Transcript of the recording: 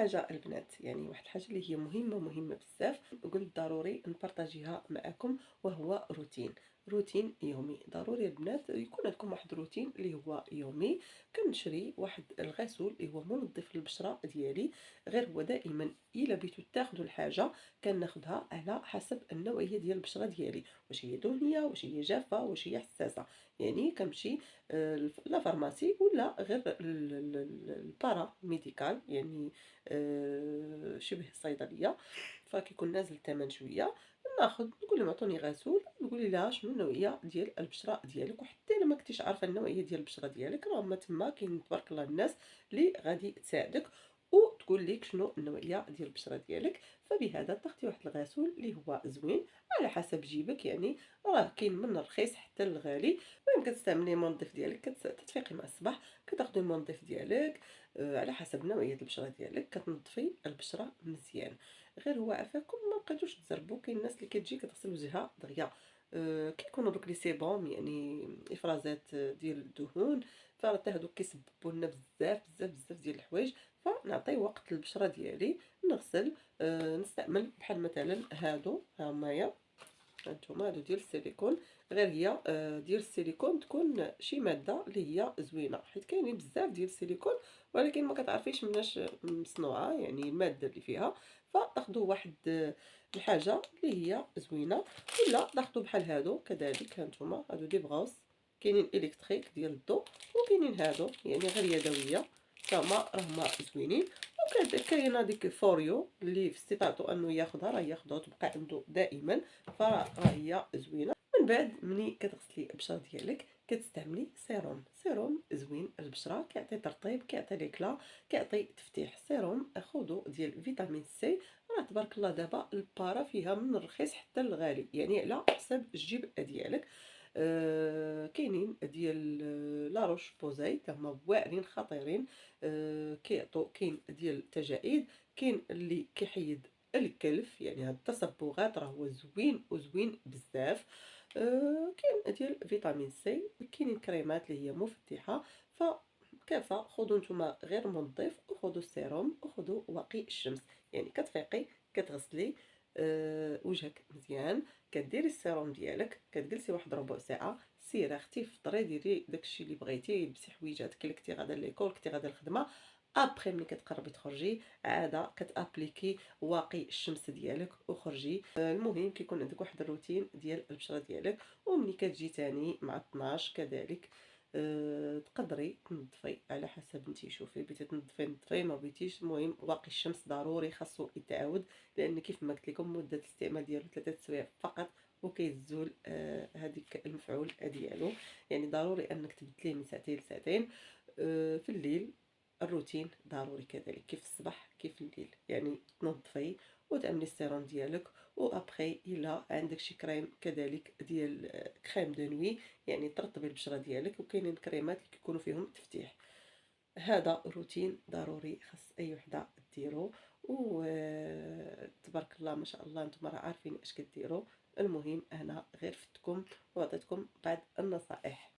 حاجه البنات، يعني واحد الحاجه اللي هي مهمه بزاف، قلت ضروري نبارطاجيها معكم، وهو روتين يومي. ضروري البنات يكون عندكم واحد روتين اللي هو يومي. كنشري واحد الغسول اللي هو منظف للبشره ديالي. غير هو دائما الا بغيتو تاخذوا الحاجه كناخذها على حسب النوعيه ديال البشره ديالي، واش هي دهنيه، واش هي جافه، واش هي حساسه. يعني كنمشي لا فارماسي ولا غير البارا ميديكال، يعني شبه الصيدليه، فكيكون نازل الثمن شويه. ناخذ نقول لهم عطوني غسول، نقول لها شنو النوعيه ديال البشره ديالك، وحتى الا ما كنتيش عارفه النوعيه ديال البشره ديالك راه هما تما كاين تبارك الله الناس اللي غادي تساعدك وتقول لك شنو النوعيه ديال البشره ديالك. فبهذا تاخدي واحد الغسول اللي هو زوين على حسب جيبك، يعني راه كاين من الرخيص حتى الغالي. المهم كتستعملي المنظف ديالك، كتفيقي مع الصباح كتاخدي المنظف ديالك على حسب نوعيه البشره ديالك، كتنظفي البشره مزيان. غير هو عافاكم ما بقيتوش تزربوا، كاين الناس اللي كتجي كتغسل وجهها دغيا كيكونوا دوك لي سيبوم، يعني افرازات ديال الدهون، فراه هادوك كيسببوا لنا بزاف ديال الحوايج. فنعطي وقت للبشره ديالي نغسل، نستعمل بحال مثلا هادو ها هنايا، هانتوما هادو ديال السيليكون. غير هي ديال السيليكون تكون شي ماده اللي هي زوينه، حيت كاينين بزاف ديال السيليكون ولكن ما كتعرفيش مناش مصنوعه، يعني الماده اللي فيها. فتاخذوا واحد الحاجه اللي هي زوينه، ولا تاخذوا بحال هادو كذلك. هانتوما هادو دي بغاوس، كاينين الكتريك ديال الضوء، وكاينين هادو يعني غير يدويه، هما راهما زوينين. وكاينه ديك فوريو اللي في استطاعته انه ياخذها راه ياخذها وتبقى عنده دائما، فراه هي زوينه. من بعد ملي كتغسلي البشره ديالك كتستعملي سيروم زوين البشره، كيعطي ترطيب، كيعطي ليكلا، كيعطي تفتيح. سيروم خذوا ديال فيتامين سي، راه تبارك الله دابا البارا فيها من الرخيص حتى الغالي، يعني على حسب الجيب ديالك. كاينين ديال لا روش بوزاي تا هما واعرين خطيرين، كيعطوا. كاين ديال التجاعيد، كاين اللي كيحيد الكلف، يعني هاد التصبغات راه هو زوين وزوين بزاف. كاين ديال فيتامين سي، كاينين كريمات اللي هي مفتحه. فكافه خذوا نتوما غير منظف، وخذوا السيروم، وخذوا واقي الشمس. يعني كتفيقي كتغسلي وجهك مزيان، كديري السيروم ديالك، كتجلسي واحد ربع ساعه، سيري اختي فطري، ديري داكشي اللي بغيتي، لبسي حويجاتك اللي كنتي غادا ليكول، كنتي غادا الخدمه. ابخي ملي كتقربي تخرجي عاده كتابليكي واقي الشمس ديالك وخرجي. المهم كيكون عندك واحد الروتين ديال البشره ديالك. وملي كتجي تاني مع 12 كذلك تقدري تنظفي على حسب نتي، شوفي بغيتي تنظفي نظفي، ما بغيتيش المهم واقي الشمس ضروري خاصو يتعاود، لان كيف ما قلت لكم مده الاستعمال ديالو 3 سوايع فقط وكيزول هذيك المفعول ديالو. يعني ضروري انك تبدليه من ساعتين لساعتين. في الليل الروتين ضروري كذلك، كيف الصباح كيف الليل، يعني تنظفي وتعملي السيروم ديالك. وابخي الا عندك شي كريم كذلك ديال كريم دو نوي، يعني ترطبي البشره ديالك. وكاينين كريمات اللي كيكونوا فيهم تفتيح. هذا روتين ضروري خاص اي وحده ديرو. و تبارك الله ما شاء الله نتوما راه عارفين اش كديروا. المهم انا غير فتكم وعطيتكم بعض النصائح.